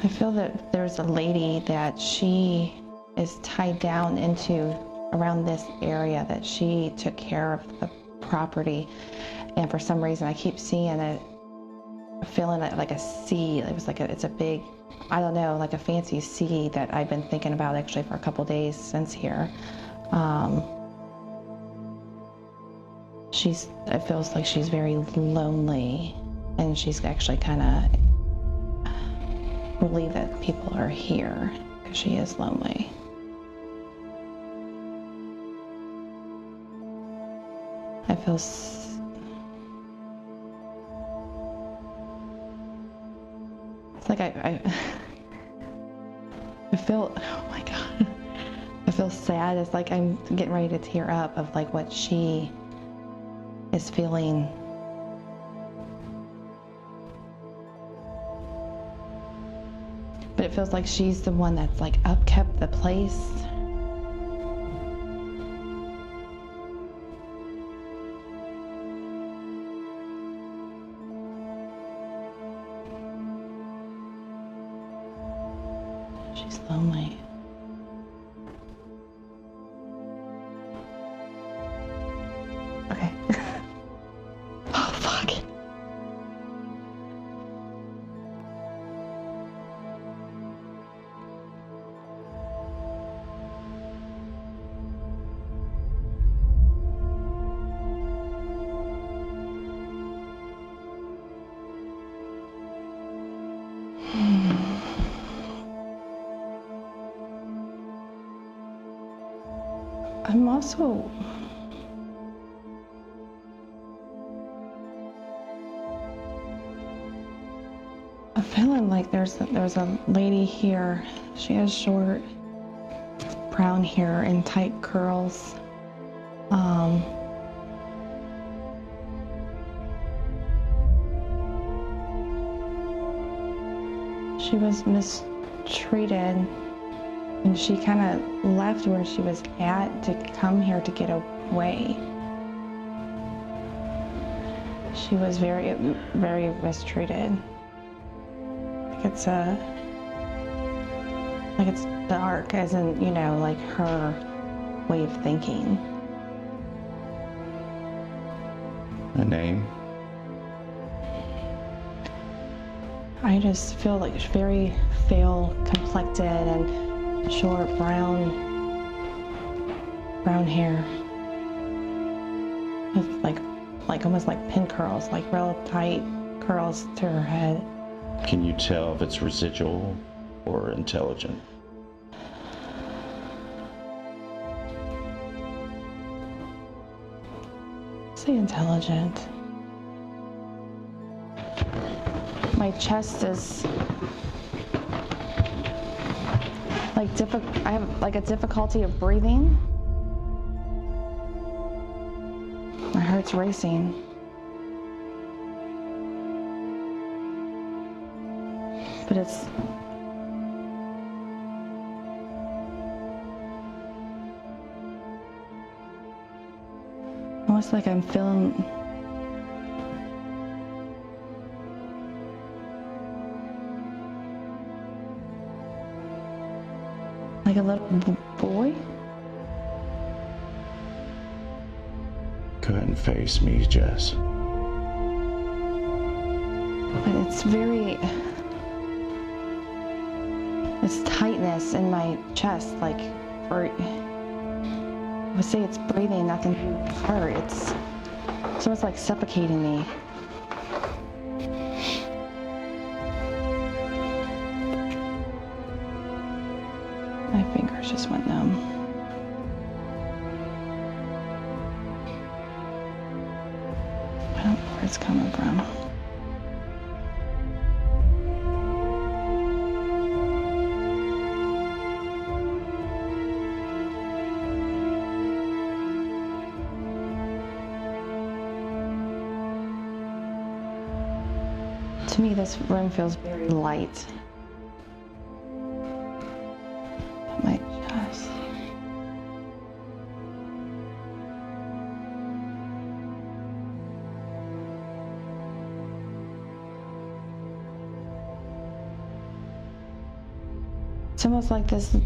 I feel that there's a lady that she is tied down into around this area, that she took care of the property, and for some reason I keep seeing it, feeling it like a sea. It was like it's a big, I don't know, like a fancy sea that I've been thinking about actually for a couple days since here. It feels like she's very lonely, and she's actually kind of relieved that people are here because she is lonely. I feel it's like I feel, oh my God, I feel sad. It's like I'm getting ready to tear up of like what she is feeling. But it feels like she's the one that's like upkept the place. She's lonely. Okay. Oh, fuck. I'm also I'm feeling like there's a lady here. She has short brown hair and tight curls. She was mistreated, and she kind of left where she was at to come here to get away. She was very, very mistreated. Like it's dark, as in, you know, like her way of thinking. A name? I just feel like she's very pale complected and short brown hair with like almost like pin curls, like real tight curls to her head. Can you tell if it's residual or intelligent? Say intelligent. My chest is like I have like a difficulty of breathing. My heart's racing. But it's almost like I'm feeling like a little boy. Go ahead and face me, Jess. But it's it's tightness in my chest, like, or I would say it's breathing nothing through the heart. It's almost like suffocating me. My fingers just went numb. I don't know where it's coming from. To me, this room feels very light. My chest. It's almost like this, I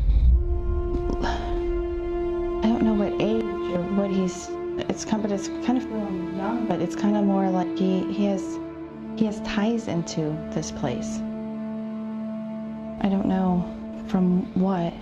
don't know what age or what it's kind of feeling young, but it's kind of more like he has ties into this place. I don't know from what.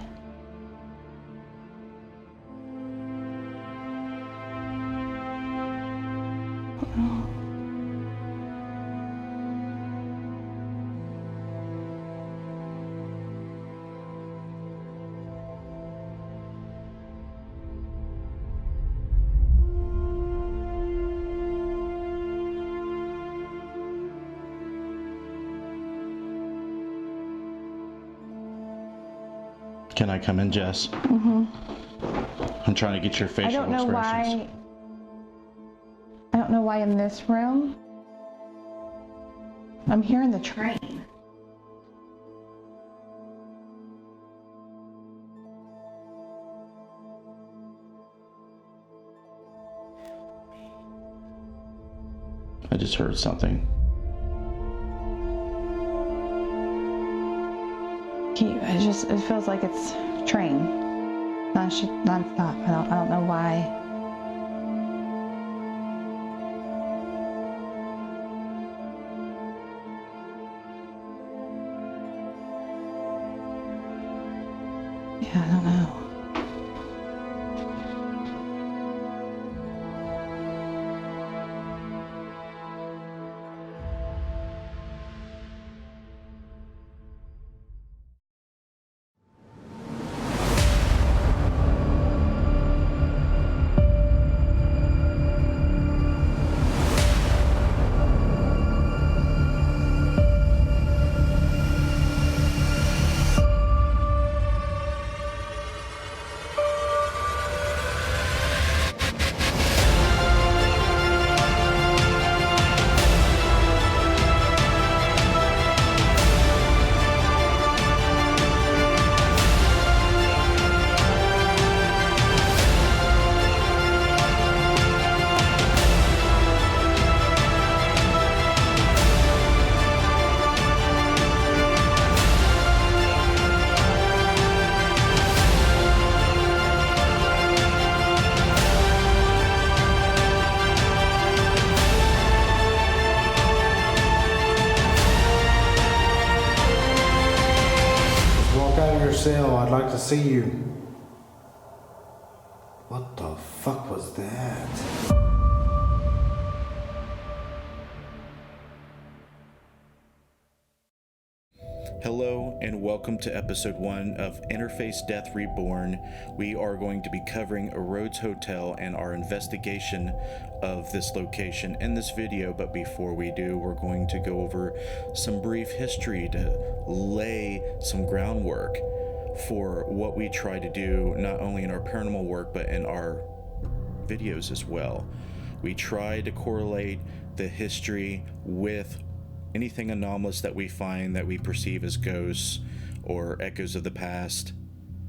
Can I come in, Jess? Mm-hmm. I'm trying to get your facial expressions. I don't know why in this room I'm hearing the train. I just heard something. It feels like it's a train. Non-stop. I don't know why. Yeah, I don't know. Cell, I'd like to see you. What the fuck was that? Hello and welcome to episode 1 of Interface Death Reborn. We are going to be covering a Rhodes Hotel and our investigation of this location in this video, but before we do, we're going to go over some brief history to lay some groundwork for what we try to do, not only in our paranormal work, but in our videos as well. We try to correlate the history with anything anomalous that we find that we perceive as ghosts or echoes of the past.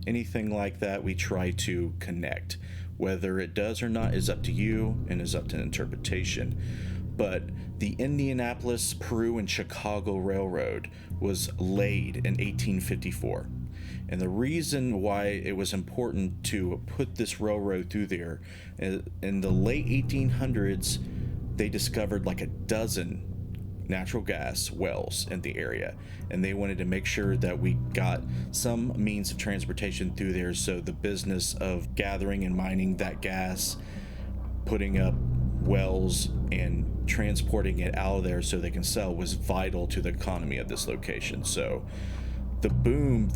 Anything like that, we try to connect. Whether it does or not is up to you and is up to interpretation. But the Indianapolis, Peru, and Chicago Railroad was laid in 1854. And the reason why it was important to put this railroad through there, in the late 1800s, they discovered like a dozen natural gas wells in the area, and they wanted to make sure that we got some means of transportation through there, so the business of gathering and mining that gas, putting up wells and transporting it out of there so they can sell, was vital to the economy of this location. So the boom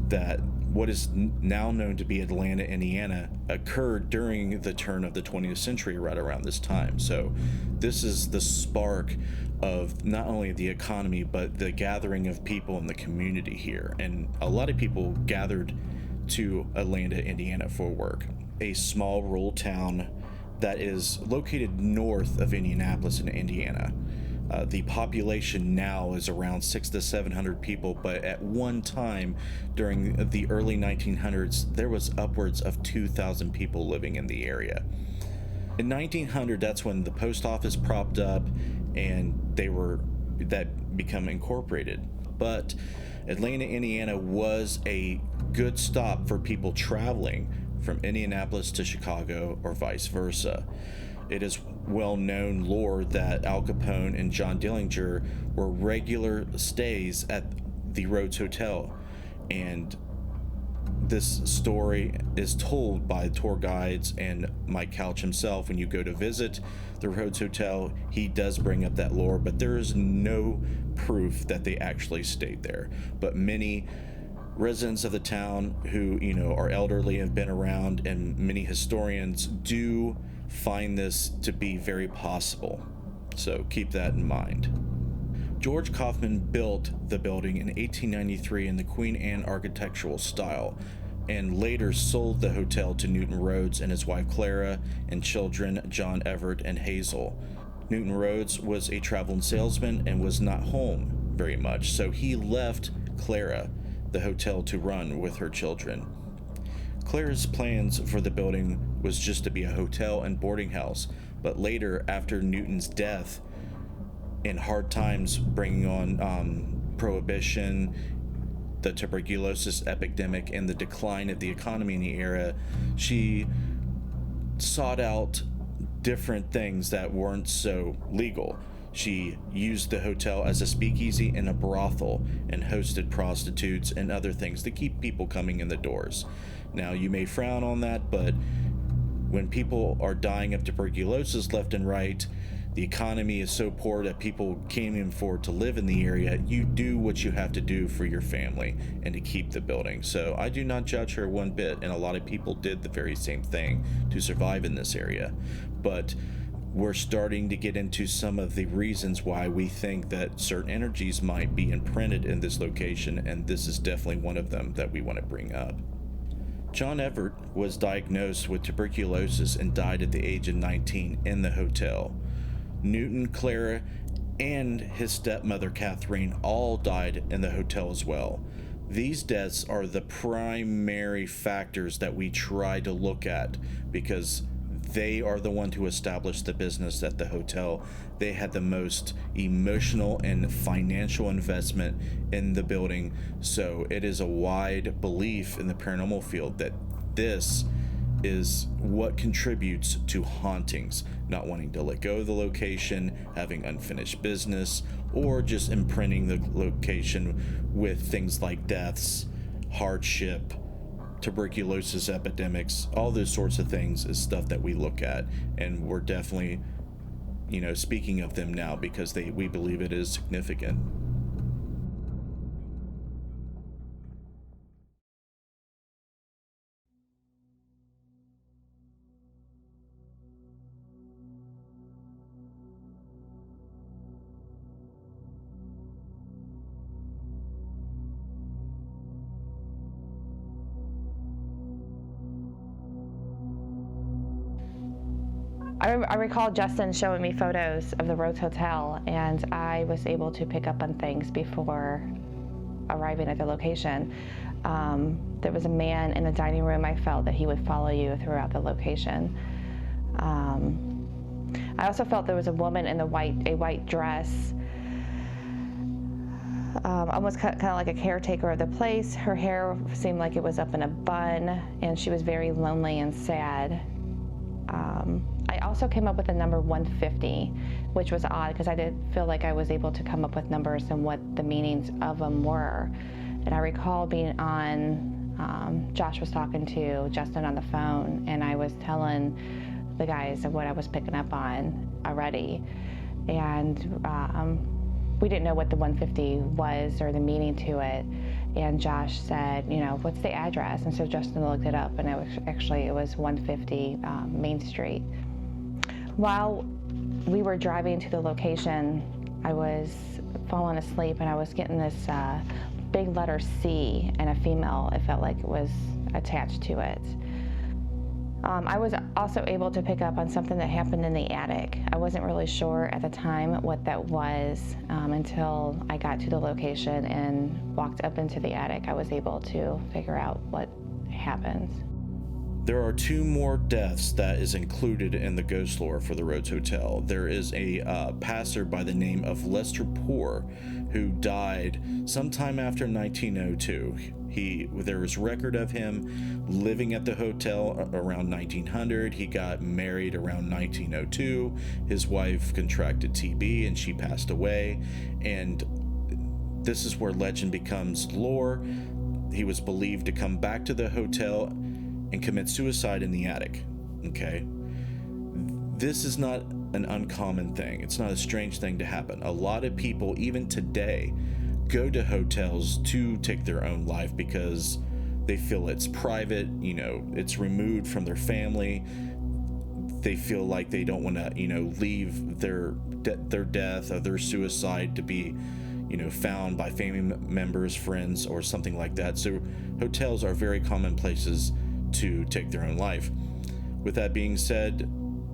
that what is now known to be Atlanta, Indiana, occurred during the turn of the 20th century, right around this time. So this is the spark of not only the economy, but the gathering of people in the community here. And a lot of people gathered to Atlanta, Indiana for work. A small rural town that is located north of Indianapolis in Indiana. The population now is around 600 to 700 people, but at one time during the early 1900s, there was upwards of 2,000 people living in the area. In 1900, that's when the post office propped up and they were that become incorporated. But Atlanta, Indiana was a good stop for people traveling from Indianapolis to Chicago or vice versa. It is well-known lore that Al Capone and John Dillinger were regular stays at the Rhodes Hotel, and this story is told by tour guides and Mike Couch himself. When you go to visit the Rhodes Hotel, he does bring up that lore, but there is no proof that they actually stayed there. But many residents of the town who, are elderly and have been around, and many historians do find this to be very possible. So keep that in mind. George Kaufman built the building in 1893 in the Queen Anne architectural style, and later sold the hotel to Newton Rhodes and his wife Clara and children John Everett and Hazel. Newton Rhodes was a traveling salesman and was not home very much, so he left Clara the hotel to run with her children. Clara's plans for the building was just to be a hotel and boarding house, but later, after Newton's death, in hard times bringing on prohibition, the tuberculosis epidemic, and the decline of the economy in the era, she sought out different things that weren't so legal. She used the hotel as a speakeasy and a brothel, and hosted prostitutes and other things to keep people coming in the doors. Now, you may frown on that, but when people are dying of tuberculosis left and right, the economy is so poor that people can't even afford to live in the area, you do what you have to do for your family and to keep the building. So I do not judge her one bit, and a lot of people did the very same thing to survive in this area. But we're starting to get into some of the reasons why we think that certain energies might be imprinted in this location, and this is definitely one of them that we want to bring up. John Everett was diagnosed with tuberculosis and died at the age of 19 in the hotel. Newton, Clara, and his stepmother Catherine all died in the hotel as well. These deaths are the primary factors that we try to look at, because they are the one who established the business at the hotel. They had the most emotional and financial investment in the building. So it is a wide belief in the paranormal field that this is what contributes to hauntings, not wanting to let go of the location, having unfinished business, or just imprinting the location with things like deaths, hardship, tuberculosis epidemics. All those sorts of things is stuff that we look at, and we're definitely, speaking of them now because we believe it is significant. I recall Justin showing me photos of the Rhodes Hotel, and I was able to pick up on things before arriving at the location. There was a man in the dining room. I felt that he would follow you throughout the location. I also felt there was a woman in a white dress, almost kind of like a caretaker of the place. Her hair seemed like it was up in a bun, and she was very lonely and sad. I also came up with the number 150, which was odd because I did feel like I was able to come up with numbers and what the meanings of them were. And I recall being on, Josh was talking to Justin on the phone, and I was telling the guys of what I was picking up on already. And we didn't know what the 150 was or the meaning to it. And Josh said, what's the address? And so Justin looked it up, and it was 150 Main Street. While we were driving to the location, I was falling asleep, and I was getting this big letter C and a female. It felt like it was attached to it. I was also able to pick up on something that happened in the attic. I wasn't really sure at the time what that was until I got to the location and walked up into the attic. I was able to figure out what happened. There are two more deaths that is included in the ghost lore for the Rhodes Hotel. There is a pastor by the name of Lester Poor who died sometime after 1902. There was record of him living at the hotel around 1900. He got married around 1902. His wife contracted TB and she passed away. And this is where legend becomes lore. He was believed to come back to the hotel and commit suicide in the attic. Okay? This is not an uncommon thing. It's not a strange thing to happen. A lot of people, even today, go to hotels to take their own life because they feel it's private, it's removed from their family. They feel like they don't want to, leave their death or their suicide to be, found by family members, friends, or something like that. So hotels are very common places to take their own life. With that being said,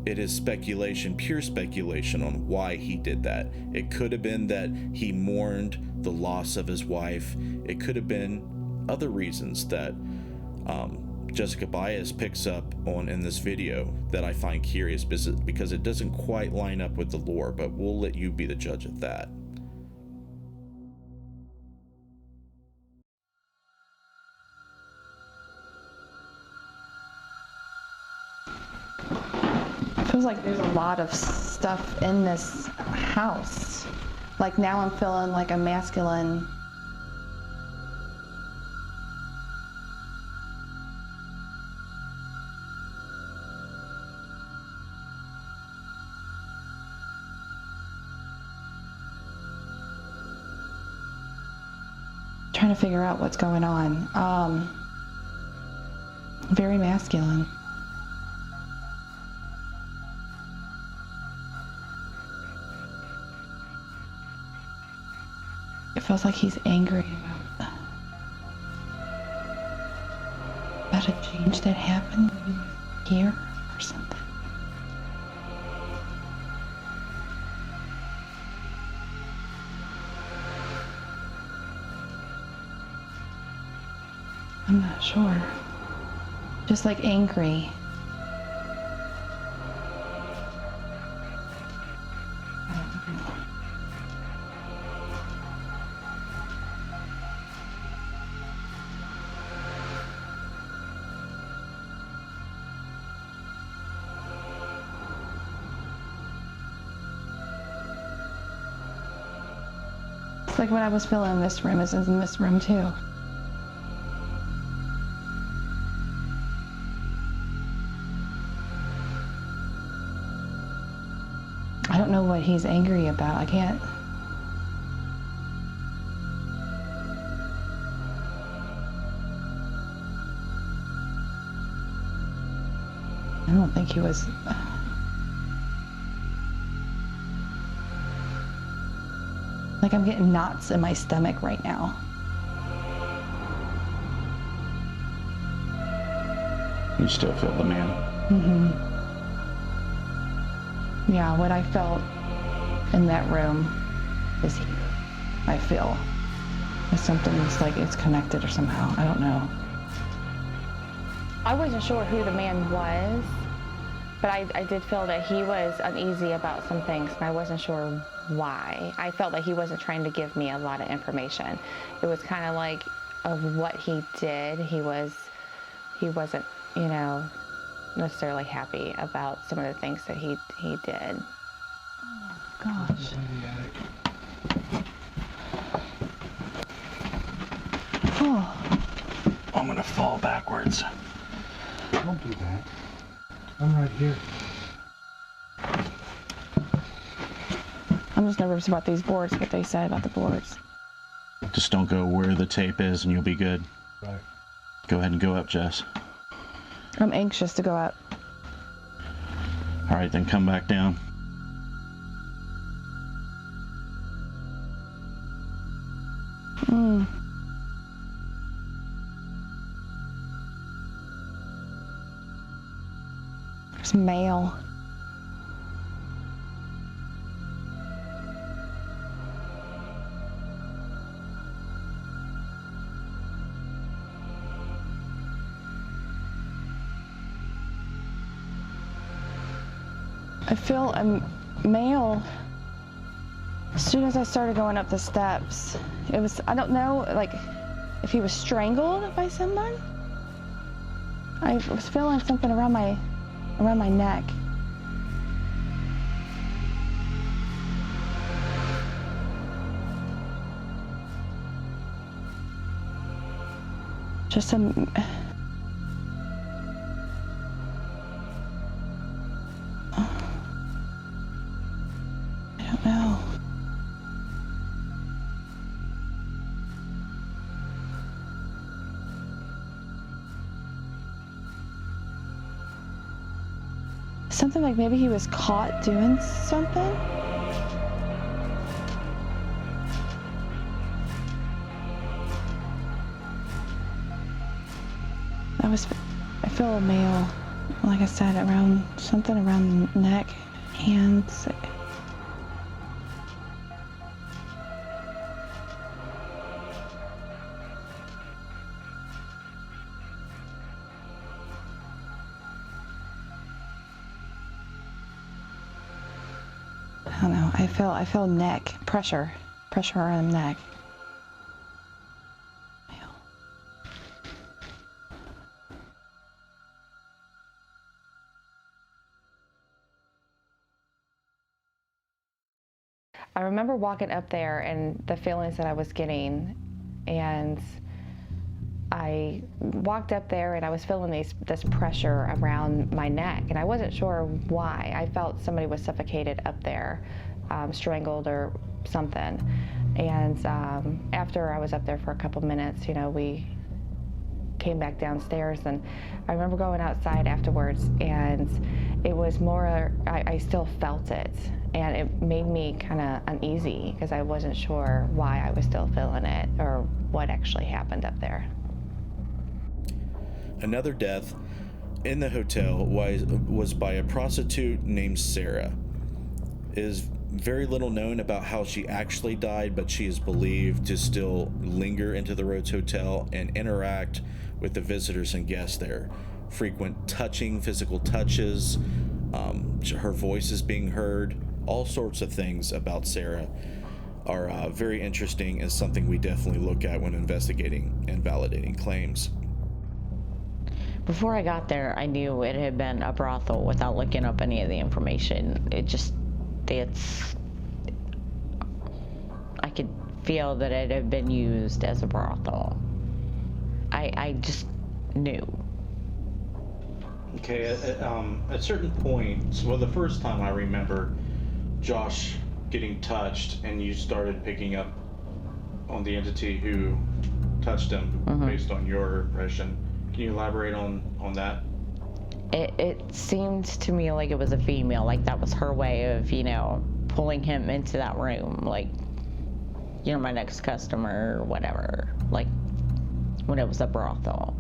it is speculation, pure speculation, on why he did that. It could have been that he mourned the loss of his wife. It could have been other reasons that Jessica Baez picks up on in this video that I find curious because it doesn't quite line up with the lore, but we'll let you be the judge of that. Feels like there's a lot of stuff in this house. Like now I'm feeling like a masculine. Trying to figure out what's going on. Very masculine. It feels like he's angry about a change that happened here or something. I'm not sure. Just like angry. It's like what I was feeling in this room is in this room too. I don't know what he's angry about. I can't. I don't think he was. Like I'm getting knots in my stomach right now. You still feel the man? Mm-hmm. Yeah, what I felt in that room is here. I feel. It's something that's like it's connected or somehow. I don't know. I wasn't sure who the man was, but I did feel that he was uneasy about some things, and I wasn't sure why. I felt like he wasn't trying to give me a lot of information. It was kind of like of what he did. He wasn't, necessarily happy about some of the things that he did. Oh gosh. Oh. I'm gonna fall backwards. Don't do that. I'm right here. I'm just nervous about these boards, what they said about the boards. Just don't go where the tape is and you'll be good. Right. Go ahead and go up, Jess. I'm anxious to go up. All right, then come back down. There's mail. I feel a male. As soon as I started going up the steps, it was, I don't know, like, if he was strangled by someone. I was feeling something around my neck. Just a... I don't know. Something like maybe he was caught doing something. I feel a male, like I said, around something around the neck, hands. I don't know. I feel neck pressure around the neck. I remember walking up there and the feelings that I was getting, and I walked up there and I was feeling this pressure around my neck, and I wasn't sure why. I felt somebody was suffocated up there, strangled or something. And after I was up there for a couple minutes, we came back downstairs, and I remember going outside afterwards, and it was more, I still felt it, and it made me kind of uneasy because I wasn't sure why I was still feeling it or what actually happened up there. Another death in the hotel was by a prostitute named Sarah. It is very little known about how she actually died, but she is believed to still linger into the Rhodes Hotel and interact with the visitors and guests there. Frequent touching, physical touches, her voice is being heard, all sorts of things about Sarah are very interesting and something we definitely look at when investigating and validating claims. Before I got there, I knew it had been a brothel without looking up any of the information. I could feel that it had been used as a brothel. I just knew. Okay, at certain points, well, the first time I remember Josh getting touched and you started picking up on the entity who touched him based on your impression. Can you elaborate on that? It seemed to me like it was a female, like that was her way of, pulling him into that room, like, my next customer or whatever, like when it was a brothel.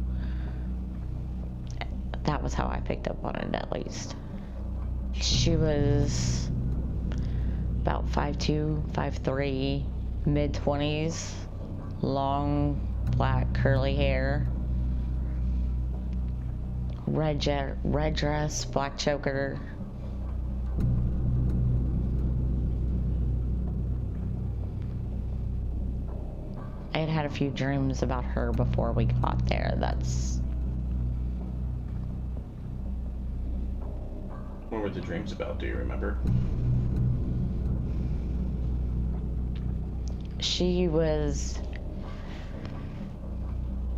That was how I picked up on it, at least. She was about 5'2", 5'3", mid-20s, long, black, curly hair, red dress, black choker. I had had a few dreams about her before we got there. What were the dreams about? Do you remember?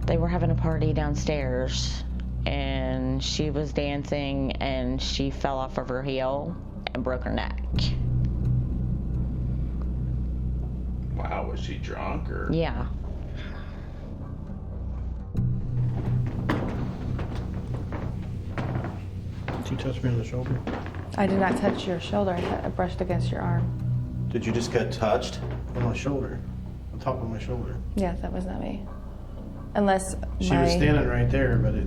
They were having a party downstairs, and she was dancing, and she fell off of her heel and broke her neck. Wow, was she drunk or? Yeah. Did you touch me on the shoulder? I did not touch your shoulder. I brushed against your arm. Did you just get touched? On my shoulder. On top of my shoulder. Yes, that was not me. Unless She was standing right there, but it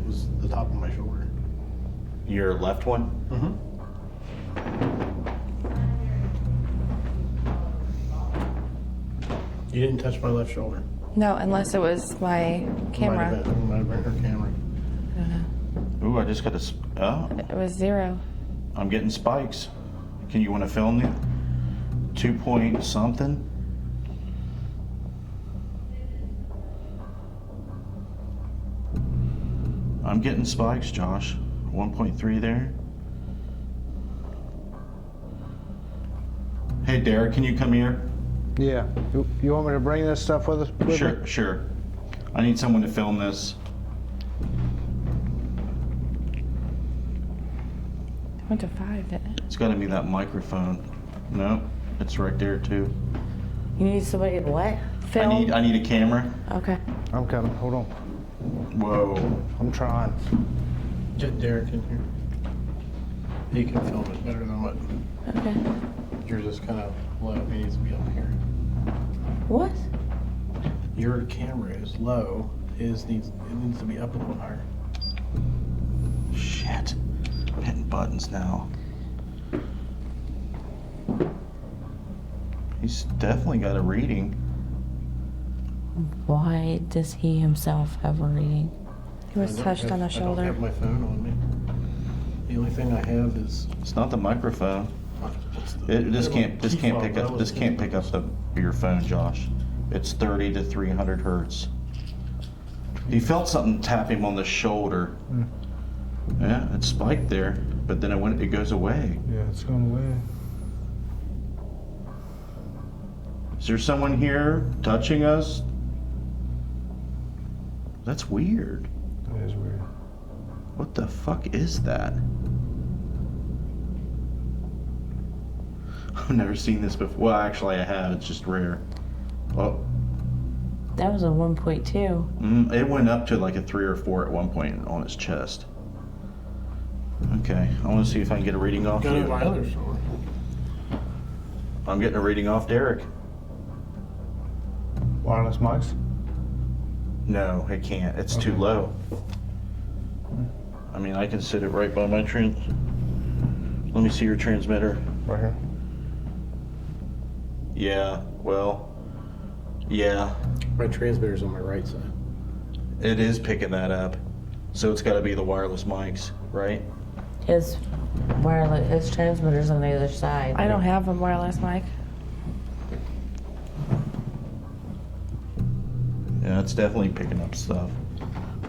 was the top of my shoulder. Your left one? Mm-hmm. You didn't touch my left shoulder. No, unless it was my camera. Might have been her camera. I don't know. Ooh, I just got oh. It was 0. I'm getting spikes. Can you want to film me? 2 point something? I'm getting spikes, Josh. 1.3 there. Hey, Derek, can you come here? Yeah. You want me to bring this stuff with us? with me? Sure. I need someone to film this. I went to 5, didn't it? It's got to be that microphone. No, it's right there too. You need somebody to what? Film. I need a camera. Okay. I'm coming. Hold on. Whoa. I'm trying. Get Derek in here. He can film it better than what Okay. yours is kind of low. He needs to be up here. What? Your camera is low. It needs to be up a little higher. Shit. I'm hitting buttons now. He's definitely got a reading. Why does he himself have a reading? He was touched on the I don't shoulder. have my phone on me. The only thing I have is It's not the microphone. This can't pick up your phone, Josh. It's 30 to 300 hertz. He felt something tap him on the shoulder. Yeah, it spiked there, but then it goes away. Yeah, it's going away. Is there someone here touching us? That's weird. That is weird. What the fuck is that? I've never seen this before. Well, actually I have. It's just rare. Oh, That was a 1.2. it went up to like a 3 or 4 at one point on his chest. Okay, I want to see if I can get a reading off go to you. my other shoulder. I'm getting a reading off Derek. Wireless mics? No, it can't. It's too low. I mean, I can sit it right by my Let me see your transmitter. Right here. Yeah, well, yeah, My transmitter's on my right side. it is picking that up. So it's got to be the wireless mics, right? His transmitter's on the other side. I don't have a wireless mic. Yeah, it's definitely picking up stuff.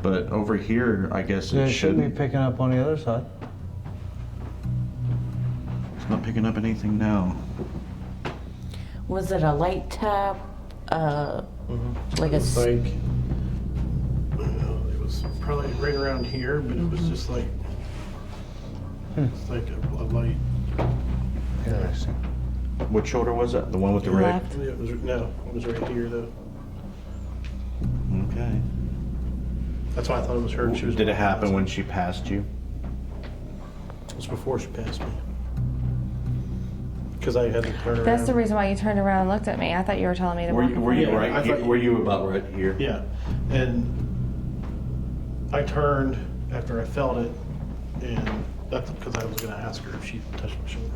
But over here, I guess Yeah, it it should be shouldn't. picking up on the other side. It's not picking up anything now. Was it a light tap? Like a. It's like it was probably right around here, but it was just like it's like a light. Interesting. What shoulder was that? The one with the red? Left. It was right here though. Okay. That's why I thought it was her. She was Did it happen when she passed you? It was before she passed me. Because I had to turn around. That's the reason why you turned around and looked at me. I thought you were telling me to walk in Were front you of right? I thought Were you about right here? Yeah, and I turned after I felt it, and that's because I was going to ask her if she touched my shoulder.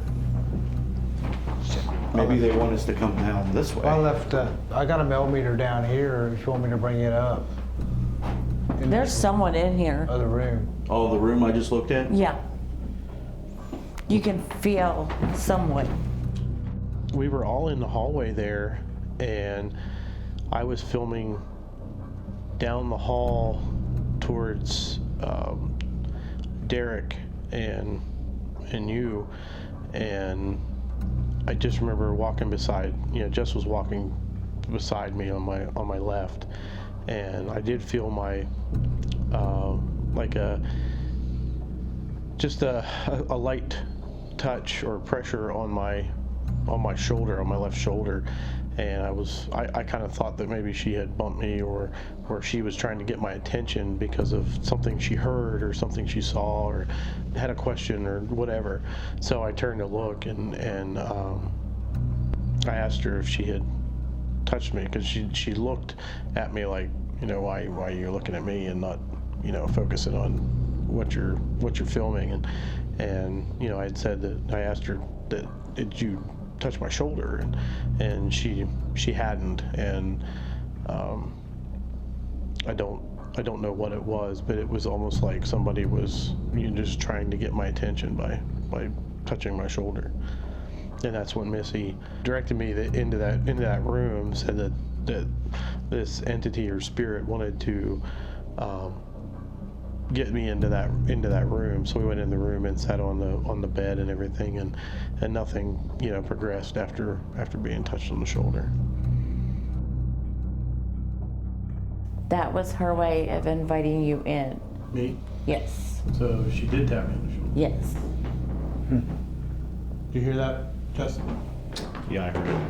Maybe they want us to come down this way. I left, I got a millimeter down here if you want me to bring it up. In There's someone in here. the other room. Oh, the room I just looked at? Yeah. You can feel someone. We were all in the hallway there, and I was filming down the hall towards Derek and you, and I just remember walking beside, Jess was walking beside me on my left, and I did feel my like just a light touch or pressure on my shoulder, on my left shoulder, and I kind of thought that maybe she had bumped me or she was trying to get my attention because of something she heard or something she saw or had a question or whatever. So I turned to look and I asked her if she had touched me, because she looked at me like, why are you looking at me and not focusing on what you're filming, and I had said that I asked her that, did you touch my shoulder, and she hadn't, and I don't know what it was, but it was almost like somebody was just trying to get my attention by by touching my shoulder. And that's when Missy directed me into that room, said that this entity or spirit wanted to get me into that room. So we went in the room and sat on the bed and everything, and nothing, progressed after being touched on the shoulder. That was her way of inviting you in. Me? Yes. So she did tap me on the shoulder. Yes. Did you hear that, Justin? Yeah, I heard it.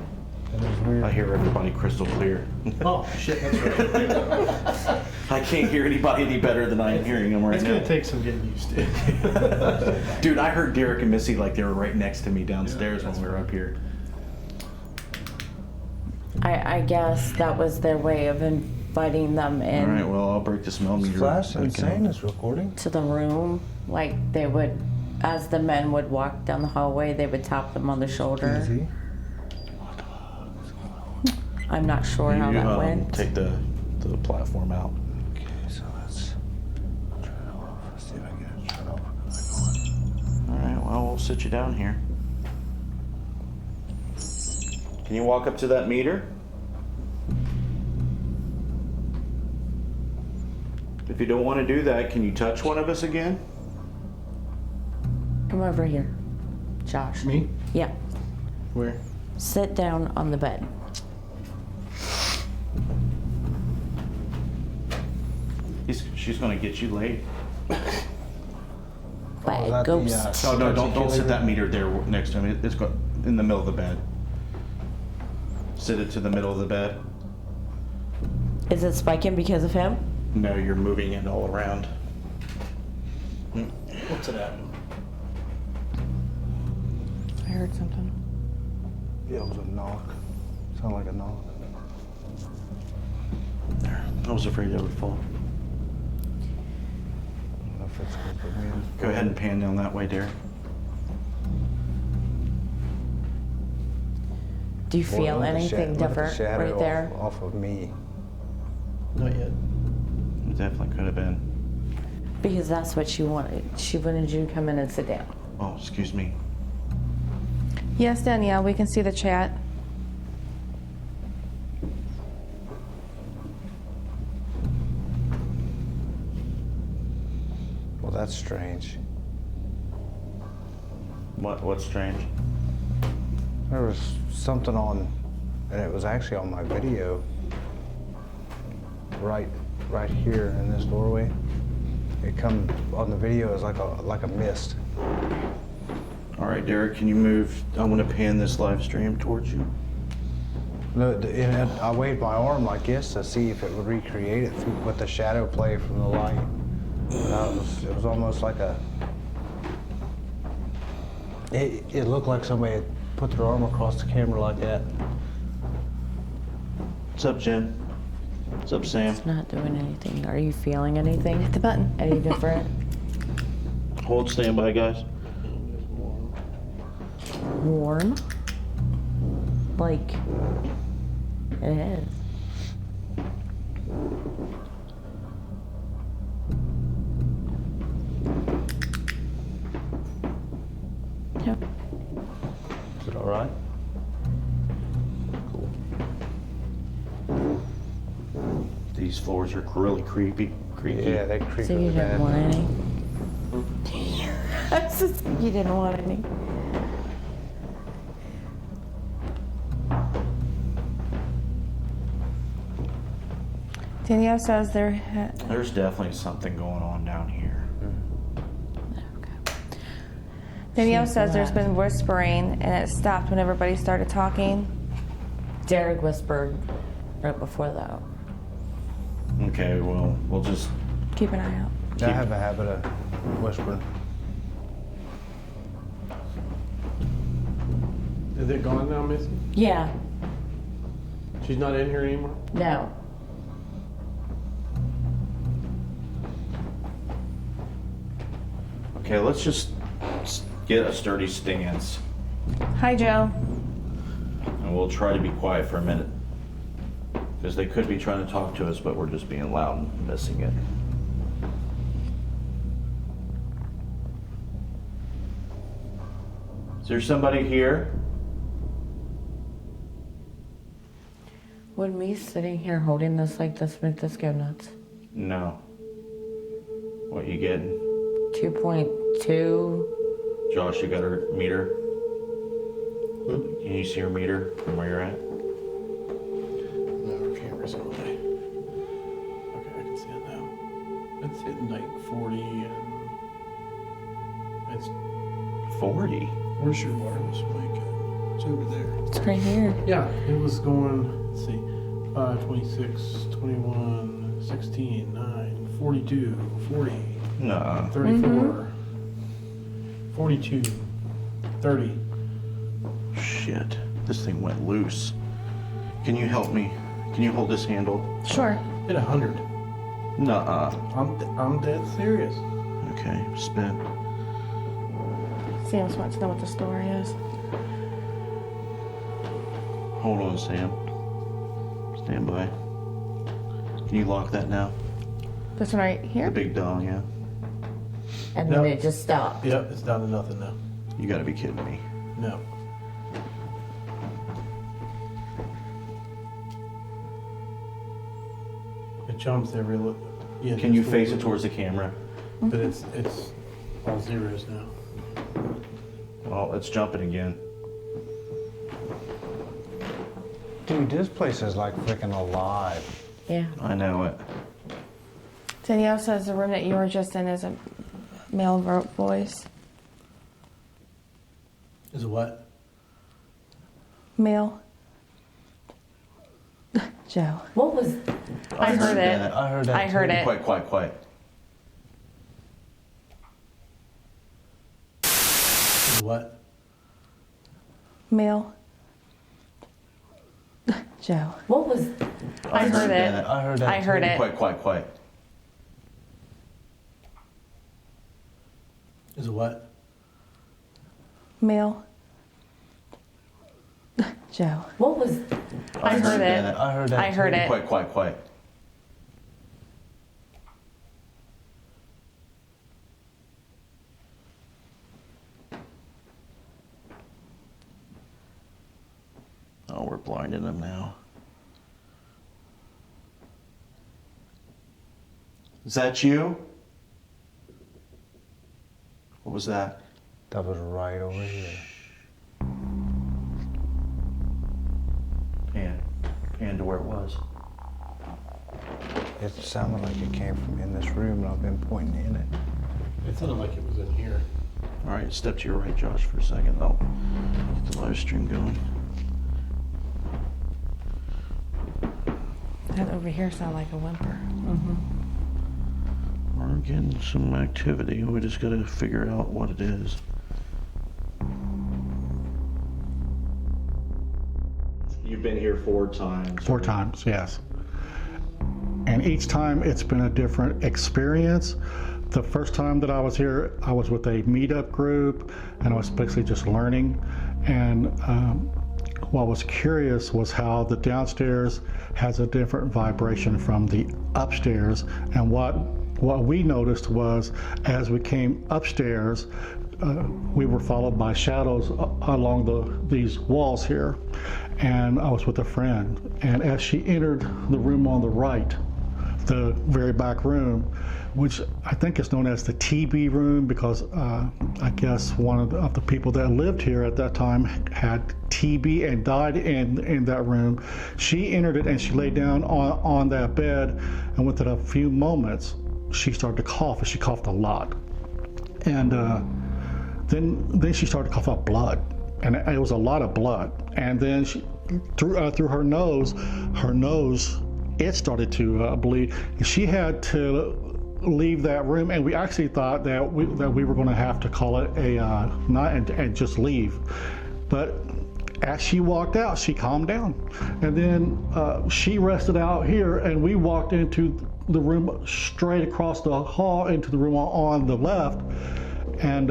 That is weird. I hear everybody crystal clear. Oh, shit, that's right. I can't hear anybody any better than I'm hearing them right It's now. gonna take some getting used to. Dude, I heard Derek and Missy like they were right next to me downstairs when we were up here. I guess that was their way of inviting them in. All right, well, I'll break the smell meter. Flash back Insane in. is recording. To the room, like they would, as the men would walk down the hallway, they would tap them on the shoulder. Easy. I'm not sure how that went. Take the platform out. Okay, so let's turn it off. Let's see if I can get it turned off. All right, well, we'll sit you down here. Can you walk up to that meter? If you don't want to do that, can you touch one of us again? Come over here, Josh. Me? Yeah. Where? Sit down on the bed. She's gonna get you laid. Bad that the, ghost. Oh no! Don't sit that meter there next to him. It's got in the middle of the bed. Sit it to the middle of the bed. Is it spiking because of him? No, you're moving it all around. What's it at? I heard something. Yeah, it was a knock. Sounded like a knock. There. I was afraid that would fall. I don't know if it's gonna put me in. Go ahead and pan down that way, Derek. Do you feel Look at the anything look at the different shadow right there? off of me. Not yet. It definitely could have been. Because that's what she wanted. She wanted you to come in and sit down. Oh, excuse me. Yes, Danielle, we can see the chat. Well, that's strange. What's strange? There was something on, and it was actually on my video. Right here in this doorway. It come on the video as like a mist. All right, Derek, can you move? I'm gonna pan this live stream towards you. No, and I waved my arm like this to see if it would recreate it with the shadow play from the light. It was almost like it looked like somebody had put their arm across the camera like that. What's up, Jen? What's up, Sam? It's not doing anything. Are you feeling anything? Hit the button. Any different? Hold standby, guys. Warm? Like, it is. Yep. Is it all right? These floors are really creepy. Yeah, they creep So you really didn't bad. want any? I was just, you didn't want any. Danielle says There's definitely something going on down here. Okay. Danielle She's says there's left. been whispering and it stopped when everybody started talking. Derek whispered right before that. Okay, well, we'll just. Keep an eye out. I have a habit of whispering. Is it gone now, Missy? Yeah, She's not in here anymore? no. Okay, let's just get a sturdy stance, Hi, Joe. and we'll try to be quiet for a minute. Because they could be trying to talk to us, but we're just being loud and missing it. there somebody here? Would me sitting here holding this like this make this go nuts? No. What you getting? 2.2. Josh, you got her meter? Can you see her meter from where you're at? No, our camera's on. Okay, I can see it now. It's hitting like 40 and it's 40. where's your wireless mic at? It's over there. It's right here. Yeah, it was going, let's see, 5, 26, 21, 16, 9, 42, 40, Nuh-uh. 34, 42, 30. Shit. This thing went loose. Can you help me? Can you hold this handle? Sure. Hit 100. Nuh-uh. I'm dead serious. Okay, spin. Sam wants to know what the story is. Hold on, Sam. Stand by. Can you lock that now? This one right The here? big doll, yeah. And No. then it just stopped. Yep, it's down to nothing now. You gotta be kidding me. No. It jumps every look. Yeah, Can you it's face full- it towards the camera? But it's all zeros now. Well, it's jumping again. Dude, this place is like freaking alive. Yeah. I know it. Danielle says the room that you were just in is a male voice. Is it what? Male. Joe. What was? I heard it. I heard that I heard too. it. Quiet. Is it what? Male. Joe. What was? I heard it. I heard that I heard too. it. Quiet. Is it what? Male. Joe. What was? I heard it. I heard that I heard too. it. Quiet. Oh, we're blinding them now. Is that you? What was that? That was right over here. Pan to where it was. It sounded like it came from in this room, and I've been pointing in it. It sounded like it was in here. All right, step to your right, Josh, for a second. I'll get the live stream going. That over here sounded like a whimper. We're getting some activity. We just gotta figure out what it is. You've been here 4 times. 4 times, yes. And each time it's been a different experience. The first time that I was here, I was with a meetup group, and I was basically just learning. And what was curious was how the downstairs has a different vibration from the upstairs. And what we noticed was, as we came upstairs, we were followed by shadows along these walls here. And I was with a friend. And as she entered the room on the right, the very back room, which I think is known as the TB room, because I guess one of the people that lived here at that time had TB and died in that room. She entered it and she laid down on that bed, and within a few moments, she started to cough, and she coughed a lot. And then she started to cough out blood, and it was a lot of blood. And then she, through her nose, it started to bleed. And she had to leave that room, and we actually thought that we were going to have to call it a night and just leave. But as she walked out, she calmed down, and then she rested out here, and we walked into the room straight across the hall into the room on the left, and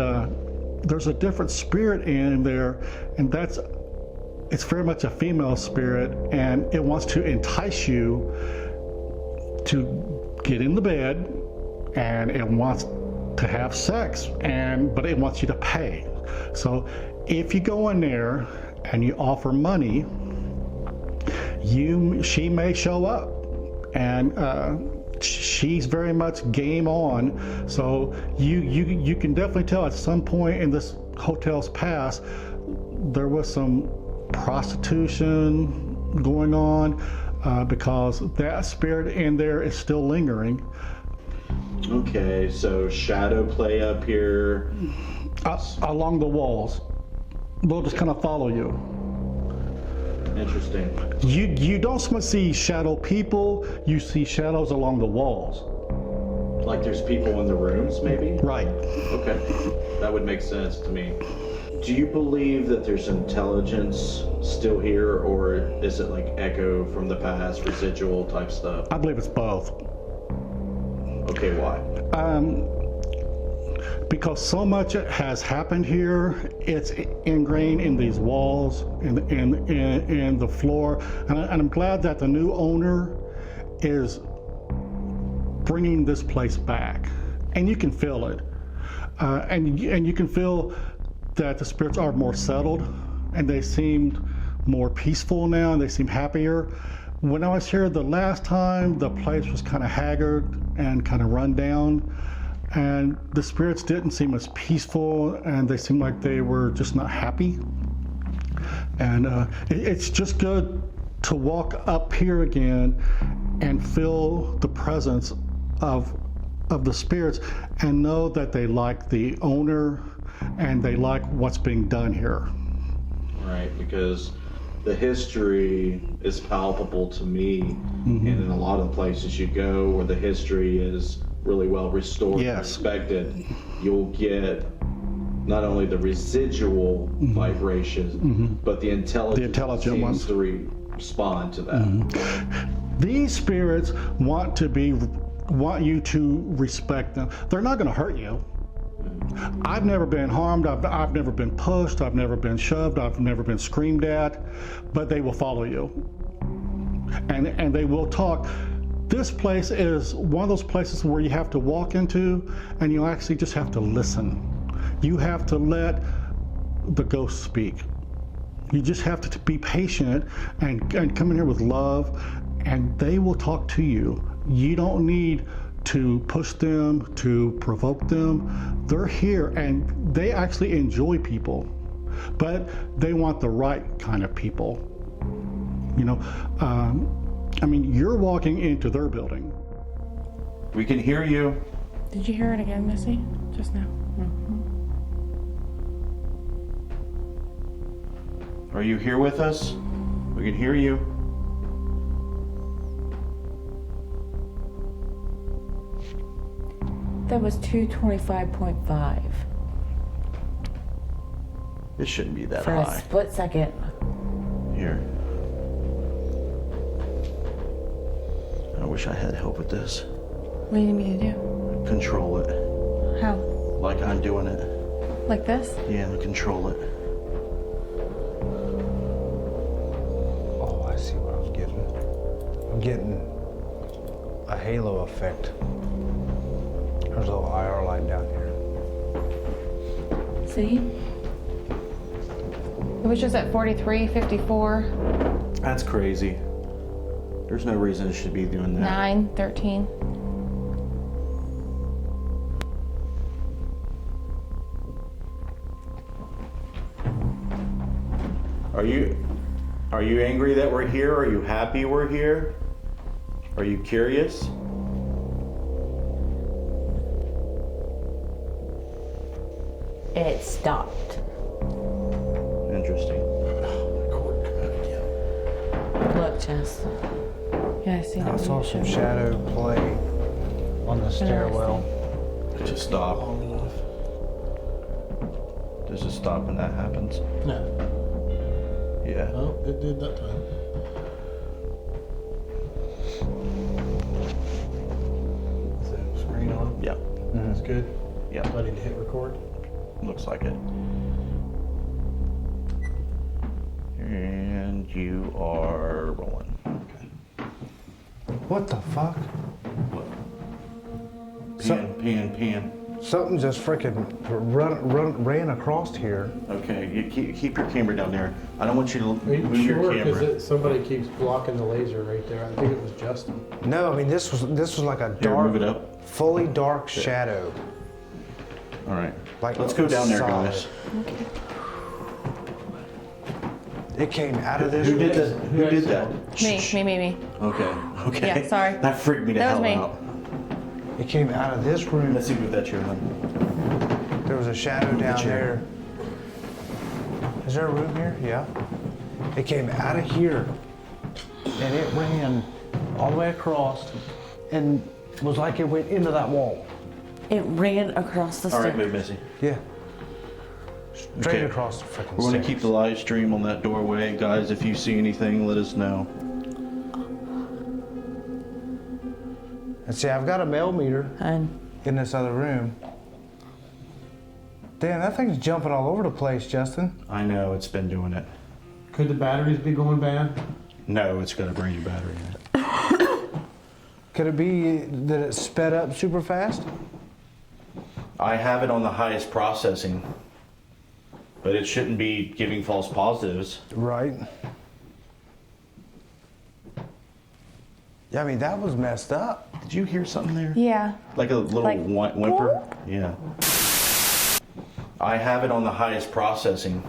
there's a different spirit in there, and it's very much a female spirit, and it wants to entice you to get in the bed, and it wants to have sex, but it wants you to pay. So if you go in there and you offer money, she may show up, and she's very much game on. So you can definitely tell at some point in this hotel's past there was some prostitution going on, because that spirit in there is still lingering. Okay, so shadow play up here. Along the walls. They'll just kind of follow you. Interesting. You don't so much see shadow people, you see shadows along the walls. Like there's people in the rooms, maybe? Right. Okay, that would make sense to me. Do you believe that there's intelligence still here, or is it like echo from the past, residual type stuff? I believe it's both. Okay, why? Because so much has happened here, it's ingrained in these walls, in the floor, and I'm glad that the new owner is bringing this place back, and you can feel it, and you can feel that the spirits are more settled, and they seemed more peaceful now, and they seem happier. When I was here the last time, the place was kind of haggard and kind of run down, and the spirits didn't seem as peaceful, and they seemed like they were just not happy. And it's just good to walk up here again and feel the presence of the spirits and know that they like the owner and they like what's being done here. Right, because the history is palpable to me, and in a lot of the places you go where the history is really well restored and respected, you'll get not only the residual vibrations, but the intelligent seems ones to respond to that. These spirits want you to respect them. They're not going to hurt you. I've never been harmed, I've never been pushed, I've never been shoved, I've never been screamed at, but they will follow you. And they will talk. This place is one of those places where you have to walk into and you actually just have to listen. You have to let the ghost speak. You just have to be patient and come in here with love, and they will talk to you. You don't need to push them, to provoke them. They're here and they actually enjoy people, but they want the right kind of people. You know, I mean, you're walking into their building. We can hear you. Did you hear it again, Missy? Just now? Are you here with us? We can hear you. That was 225.5 It shouldn't be that for a high. split second. Here. I wish I had help with this. What do you need me to do? Control it. How? Like I'm doing it. Like this? Yeah, control it. Oh, I see what I'm getting. I'm getting a halo effect. There's a little IR light down here. See? It was just at 43, 54, That's crazy. There's no reason it should be doing that. 9, 13. Are you angry that we're here? Are you happy we're here? Are you curious? It stopped. Interesting. Look, Jess. Yeah, I see I that. saw some shadow play on the stairwell. It just stop. Does it stop when that happens? No. Yeah. Oh, it did that time. Is the screen on? Yeah. That's good. Yeah. Do I need to hit record? Looks like it. And you are rolling. What the fuck? Pan. Something just freaking ran across here. Okay, you keep your camera down there. I don't want you to Are you move your sure? camera. Because somebody keeps blocking the laser right there. I think it was Justin. No, I mean this was like a Here, dark, move it up. fully dark shadow. All right. Like Let's go down there, solid. guys. It came out of this. Who did that? Who did that? Me. Okay. Okay. Yeah, sorry. That freaked me the That was hell me. out. It came out of this room. Let's see if that chair on. There was a shadow down chair. there. Is there a room here? Yeah. It came out of here, and it ran all the way across, and was like it went into that wall. It ran across the All right, stairs. move, Missy. Yeah. Straight Okay. across the freaking We're going stairs. to keep the live stream on that doorway. Guys, if you see anything, let us know. And see, I've got a mail meter And in this other room. Damn, that thing's jumping all over the place, Justin. I know, it's been doing it. Could the batteries be going bad? No, it's got a brand new battery in it. Could it be that it sped up super fast? I have it on the highest processing, but it shouldn't be giving false positives. Right. Yeah, I mean, that was messed up. Did you hear something there? Yeah. Like a little Like, whimper? Yeah. I have it on the highest processing,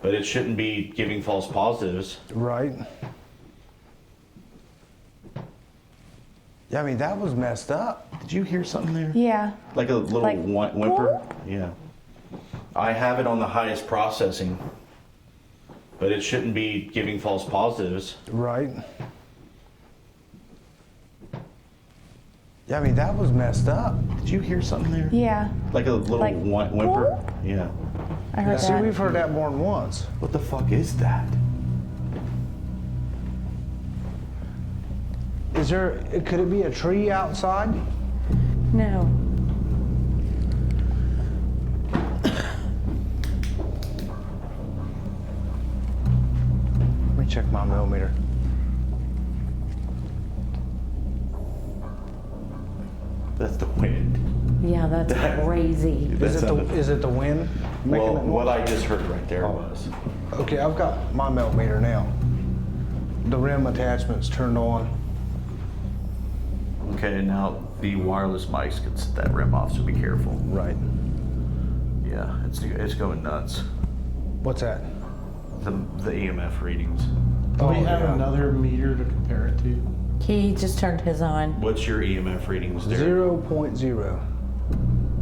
but it shouldn't be giving false positives. Right. Yeah, I mean, that was messed up. Did you hear something there? Yeah. Like a little Like, whimper? Yeah. I have it on the highest processing, but it shouldn't be giving false positives. Right. Yeah, I mean, that was messed up. Did you hear something there? Yeah. Like a little Like, whimper? Yeah. I heard See, that. we've heard that more than once. What the fuck is that? Is there, could it be a tree outside? no. Let me check my millimeter. That's the wind. Yeah, that's crazy. Is it the wind making Well, it noise? what I just heard right there was. Okay, I've got my millimeter now. The rim attachment's turned on. Okay, now the wireless mics can set that rim off, so be careful. Right. Yeah, it's going nuts. What's that? The EMF readings. Do we Oh, have yeah. another meter to compare it to? He just turned his on. What's your EMF readings there? 0.0.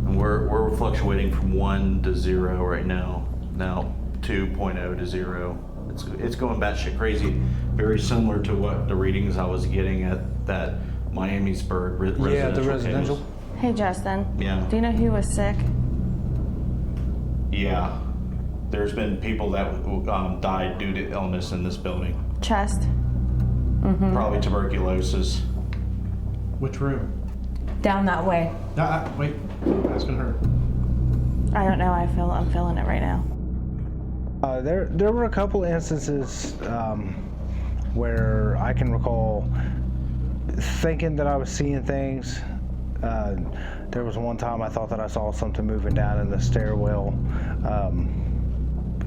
And we're fluctuating from 1 to 0 right now. Now 2.0 to 0. It's going batshit crazy. Very similar to what the readings I was getting at that Miamisburg residential. Yeah, the residential. cables. Hey, Justin. Yeah. Do you know who was sick? Yeah. There's been people that died due to illness in this building. Chest. Probably tuberculosis. Which room? Down that way. Wait, I'm asking her. I don't know. I'm feeling it right now. There were a couple instances where I can recall thinking that I was seeing things. There was one time I thought that I saw something moving down in the stairwell,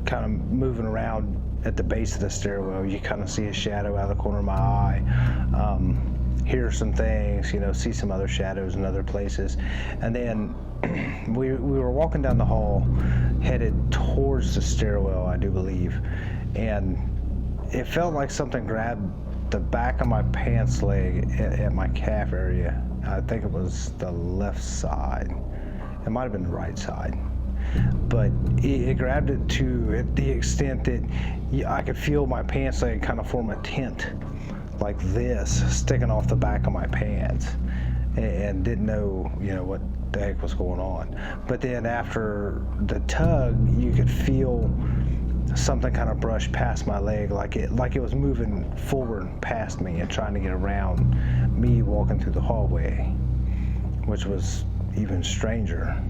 kind of moving around at the base of the stairwell. You kind of see a shadow out of the corner of my eye. Hear some things, see some other shadows in other places. And then we were walking down the hall, headed towards the stairwell, I do believe. And it felt like something grabbed the back of my pants leg at my calf area. I think it was the left side. It might have been the right side. But it grabbed it to the extent that I could feel my pants leg kind of form a tent like this, sticking off the back of my pants, and didn't know, what the heck was going on. But then after the tug, you could feel something kind of brush past my leg, like it was moving forward past me and trying to get around me walking through the hallway, which was even stranger.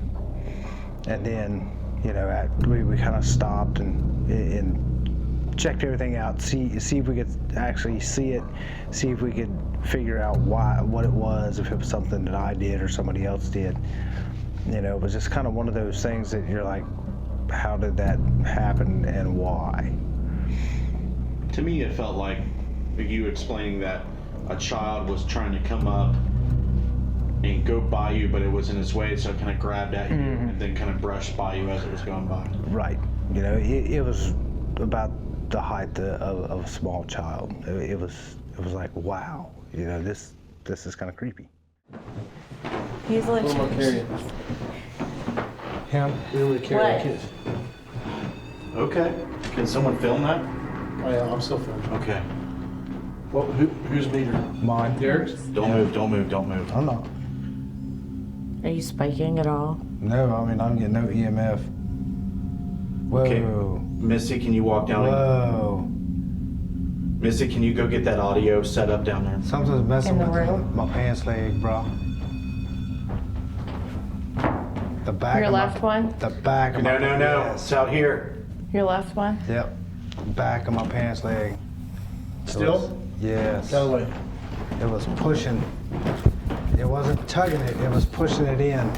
And then, we kind of stopped and checked everything out, see if we could actually see it, see if we could figure out what it was, if it was something that I did or somebody else did. You know, it was just kind of one of those things that you're like, how did that happen and why? To me, it felt like you explaining that a child was trying to come up and go by you, but it was in its way, so it kind of grabbed at you and then kind of brushed by you as it was going by. Right. You know, it was about the height of a small child. It was like, wow. You know, this is kind of creepy. He's like, Him? what? Okay. Can someone film that? Oh yeah, I'm still filming. Okay. Well, whose meter? Mine. Derek's? Don't move, don't move, don't move. I'm not. Are you spiking at all? No, I mean, I'm getting no EMF. Whoa. Okay. Missy, can you walk down? Whoa. Missy, can you go get that audio set up down there? Something's messing In the with room? my pants leg, bro. The back Your of left one? The back of No, my no, no. Yes. It's out here. Your left one? Yep. Back of my pants leg. It Still? was- yes. Got away. It was pushing. It wasn't tugging it, it was pushing it in.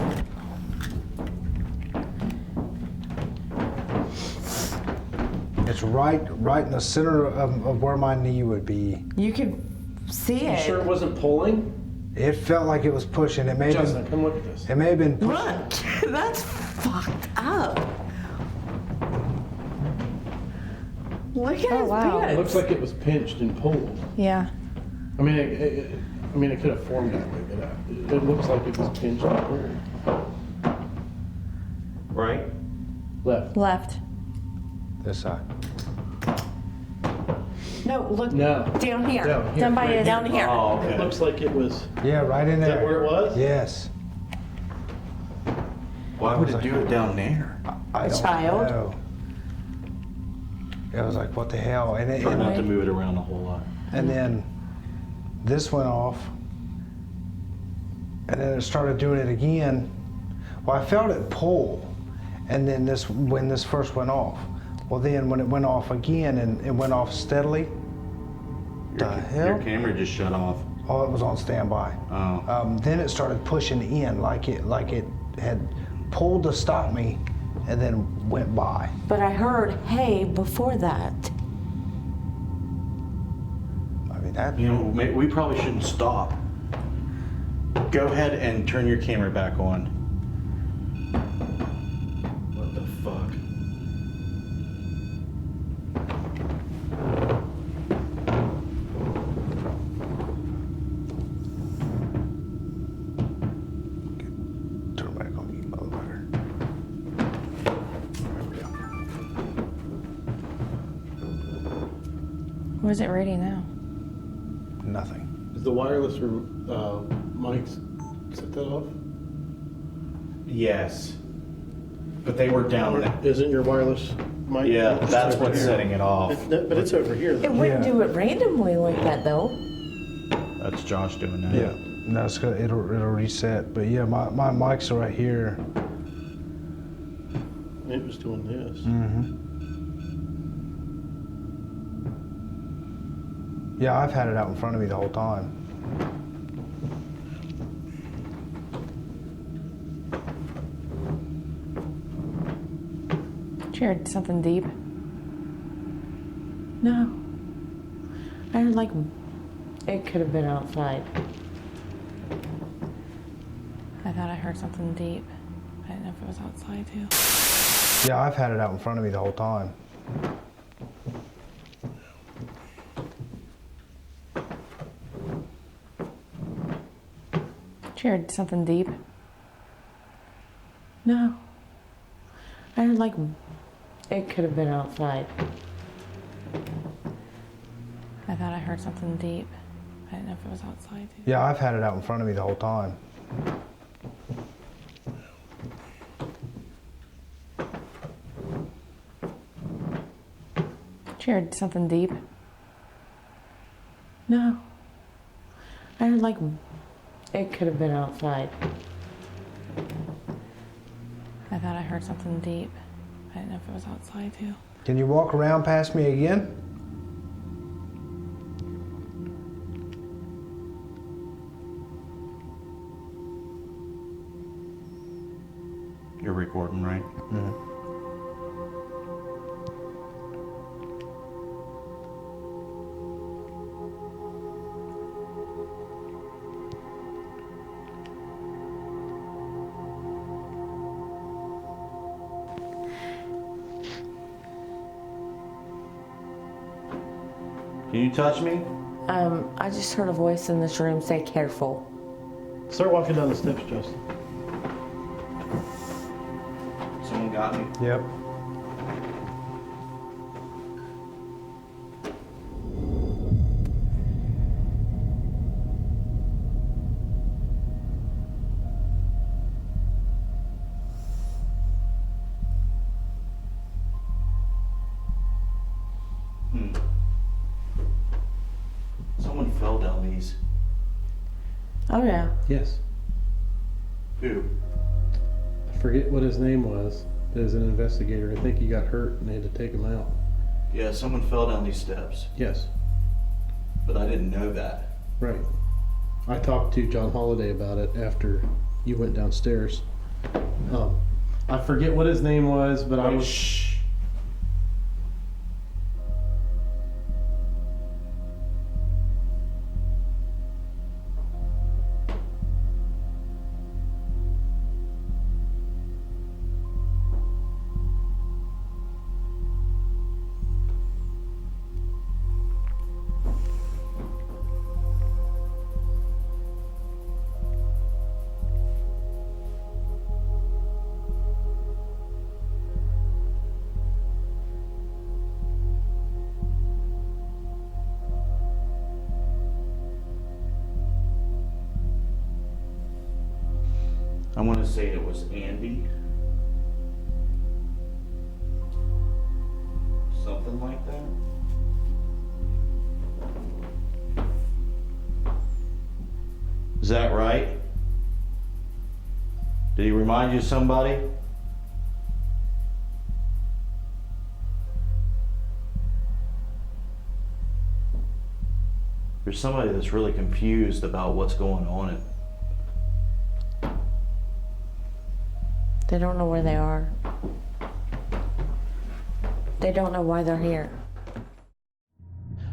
It's right in the center of where my knee would be. You can see You it. sure it wasn't pulling? It felt like it was pushing. It may have Justin, been, come look at this. it may have been pushing. Look, that's fucked up. Look at his wow. It pants. looks like it was pinched and pulled. Yeah. I mean, it could have formed that way, but it looks like it was pinched and pulled. Right? Left. Left. This side. No, look No. down here. Down here. Down by his- Down here. Oh, It okay. looks like it was. Yeah, right in Is there. that where it was? Yes. Why would it do it down there? I don't child? know. It was like, what the hell? And, Try not to move it around a whole lot. and then this went off. And then it started doing it again. Well, I felt it pull. And then when this first went off. Well, then when it went off again and it went off steadily, the hell? Your camera just shut off. Oh, it was on standby. Oh. Then it started pushing in like it had pulled to stop me and then went by. But I heard hey before that. I mean, that, You know, we probably shouldn't stop. Go ahead and turn your camera back on. What the fuck? turn back on, you motherfucker. There we go. What is it reading now? Nothing. Is the wireless mics set that off? Yes. But they were down there. Isn't your wireless mic? Yeah, It's that's over what's here. setting it off. But it's over here. It Though. wouldn't Yeah. do it randomly like that though. That's Josh doing that. Yeah, no, it'll reset. But yeah, my mics are right here. It was doing this. Yeah, I've had it out in front of me the whole time. Jared, something deep. No. I heard like it could have been outside. I thought I heard something deep. I didn't know if it was outside too. Yeah, I've had it out in front of me the whole time. Jared, something deep. No. I heard like it could have been outside. I thought I heard something deep. I didn't know if it was outside too. Yeah, I've had it out in front of me the whole time. Jared, something deep. No. I heard like it could have been outside. I thought I heard something deep. I didn't know if it was outside too. Can you walk around past me again? You're recording, right? Can you touch me? I just heard a voice in this room say careful. Start walking down the steps, Justin. Someone got me? Yep. Someone fell down these. Oh yeah. Yes. Who? I forget what his name was. As an investigator, I think he got hurt and they had to take him out. Yeah, someone fell down these steps, Yes. but I didn't know that. Right. I talked to John Holiday about it after you went downstairs. I forget what his name was, but I was. Shh. I want to say it was Andy. Something like that. Is that right? Did he remind you of somebody? There's somebody that's really confused about what's going on. They don't know where they are. They don't know why they're here.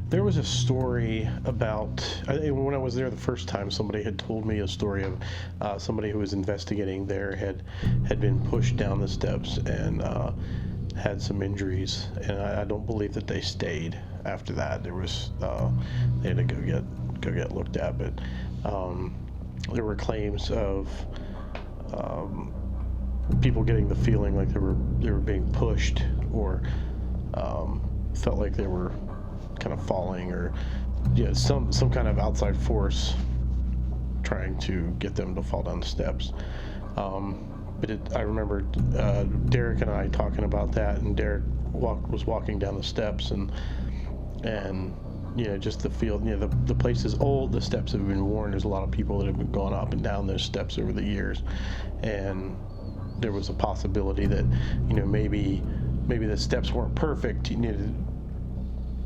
There was a story about, when I was there the first time, somebody had told me a story of somebody who was investigating there had been pushed down the steps and had some injuries, and I don't believe that they stayed after that. There was they had to go get looked at, but there were claims of people getting the feeling like they were being pushed or felt like they were kind of falling, or some kind of outside force trying to get them to fall down the steps. But I remember Derek and I talking about that, and Derek was walking down the steps, and just the feel, the place is old, the steps have been worn, there's a lot of people that have been going up and down those steps over the years, and there was a possibility that maybe the steps weren't perfect.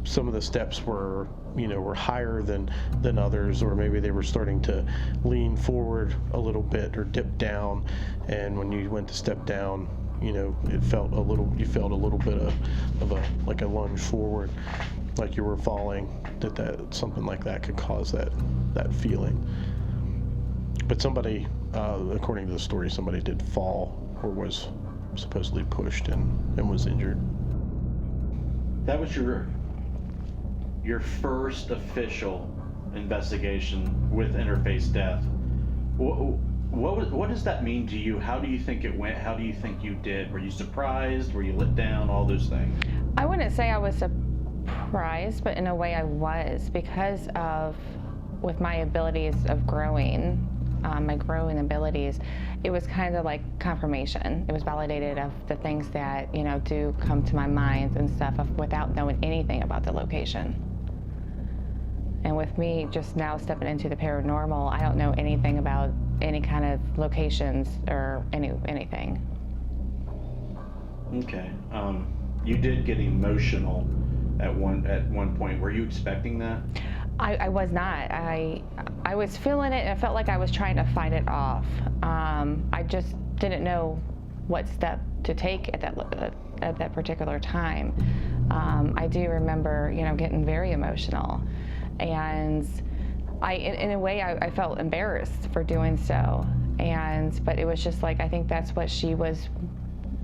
Some of the steps were higher than others, or maybe they were starting to lean forward a little bit or dip down, and when you went to step down, you felt a little bit of a lunge forward, like you were falling. That something like that could cause that feeling. But somebody, according to the story, somebody did fall or was supposedly pushed and was injured. That was your first official investigation with Interface Death. What does that mean to you? How do you think it went? How do you think you did? Were you surprised? Were you let down? All those things. I wouldn't say I was surprised, but in a way I was, because with my abilities of growing, my growing abilities, it was kind of like confirmation. It was validated of the things that, do come to my mind and stuff without knowing anything about the location. And with me just now stepping into the paranormal, I don't know anything about any kind of locations or anything. Okay. You did get emotional at one point. Were you expecting that? I was not. I was feeling it, and I felt like I was trying to fight it off. I just didn't know what step to take at that particular time. I do remember, getting very emotional, and in a way, I felt embarrassed for doing so. But it was just like, I think that's what she was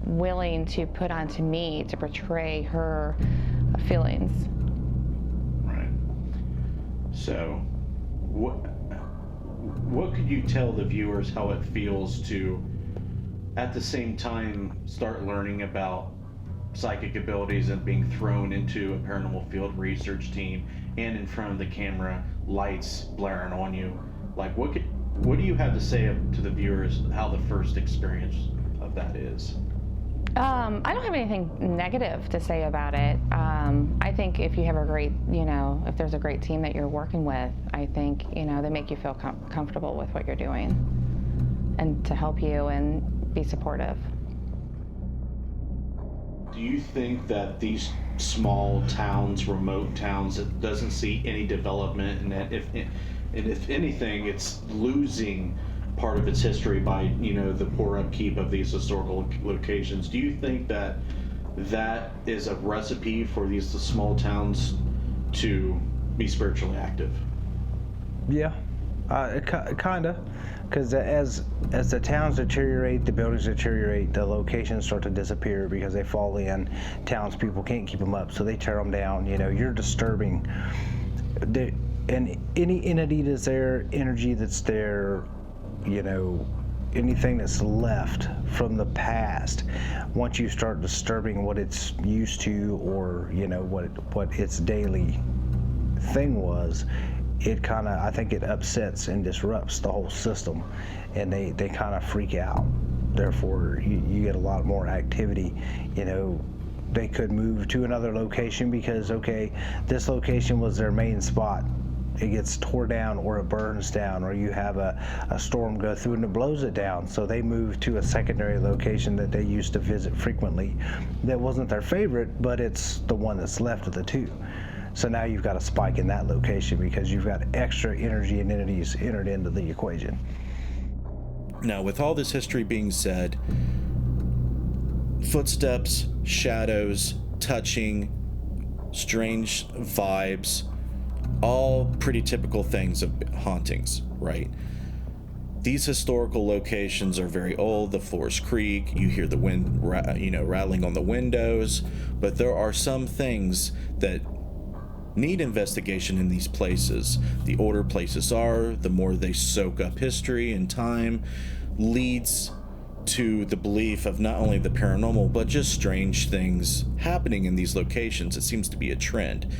willing to put onto me, to portray her feelings. Right. So, what could you tell the viewers how it feels to, at the same time, start learning about psychic abilities and being thrown into a paranormal field research team and in front of the camera, lights blaring on you? Like, what do you have to say to the viewers how the first experience of that is? I don't have anything negative to say about it. I think if you have a great, if there's a great team that you're working with, I think, they make you feel comfortable with what you're doing and to help you and be supportive. Do you think that these small towns, remote towns, that doesn't see any development, and that if anything, it's losing part of its history by the poor upkeep of these historical locations? Do you think that is a recipe for the small towns to be spiritually active? Yeah, kind of. Because as the towns deteriorate, the buildings deteriorate, the locations start to disappear because they fall in. Townspeople can't keep them up, so they tear them down. You're disturbing. And any entity that's there, energy that's there, anything that's left from the past, once you start disturbing what it's used to, or what its daily thing was, I think it upsets and disrupts the whole system, and they kind of freak out. Therefore, you get a lot more activity. They could move to another location because, okay, this location was their main spot. It gets tore down, or it burns down, or you have a storm go through and it blows it down. So they move to a secondary location that they used to visit frequently. That wasn't their favorite, but it's the one that's left of the two. So now you've got a spike in that location because you've got extra energy and entities entered into the equation. Now, with all this history being said, footsteps, shadows, touching, strange vibes, all pretty typical things of hauntings, right? These historical locations are very old. The floors creak. You hear the wind, rattling on the windows. But there are some things that need investigation in these places. The older places are, the more they soak up history and time, leads to the belief of not only the paranormal, but just strange things happening in these locations. It seems to be a trend.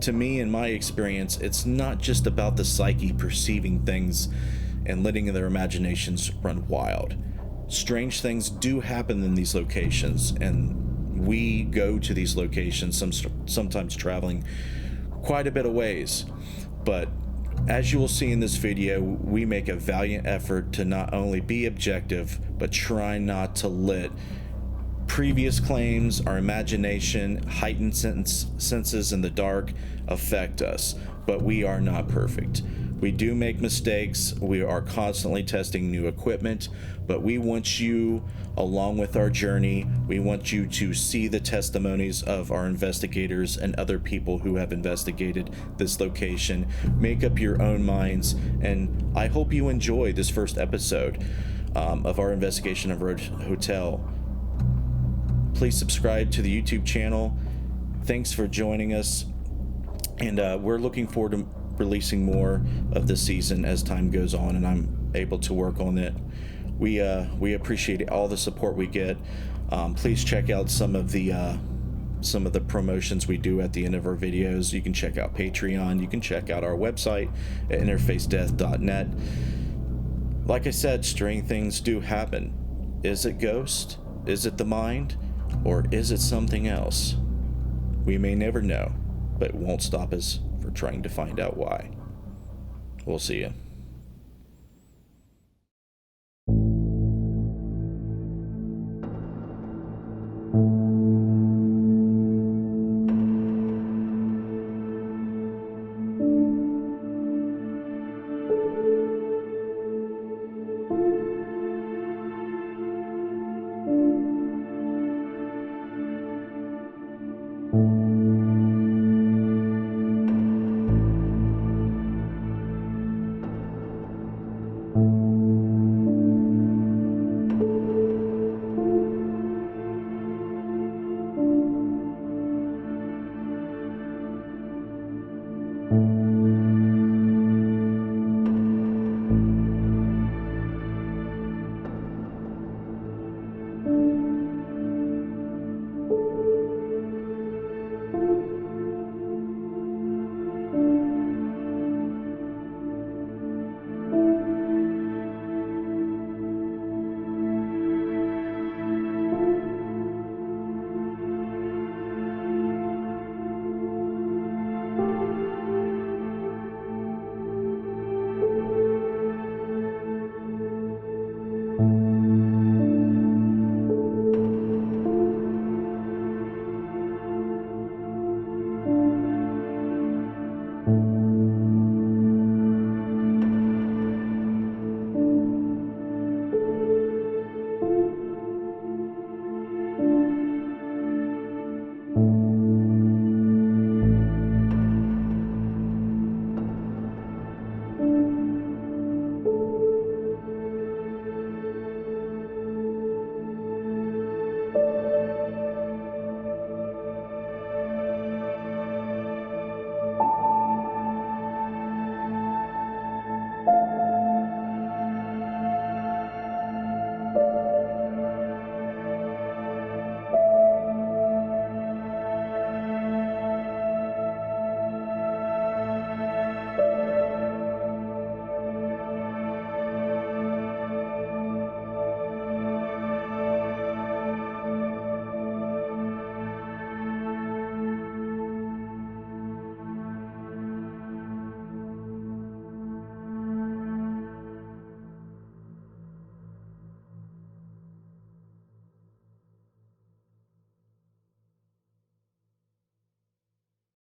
To me, in my experience, it's not just about the psyche perceiving things and letting their imaginations run wild. Strange things do happen in these locations, and we go to these locations, sometimes traveling quite a bit of ways. But as you will see in this video, we make a valiant effort to not only be objective, but try not to let previous claims, our imagination, heightened senses in the dark affect us. But we are not perfect. We do make mistakes. We are constantly testing new equipment, but we want you along with our journey. We want you to see the testimonies of our investigators and other people who have investigated this location. Make up your own minds, and I hope you enjoy this first episode of our investigation of Rhodes Hotel. Please subscribe to the YouTube channel. Thanks for joining us, and we're looking forward to releasing more of this season as time goes on and I'm able to work on it. We appreciate all the support we get. Please check out some of the promotions we do at the end of our videos. You can check out Patreon. You can check out our website at interfacedeath.net. Like I said, strange things do happen. Is it ghost? Is it the mind? Or is it something else? We may never know, but it won't stop us for trying to find out why. We'll see you.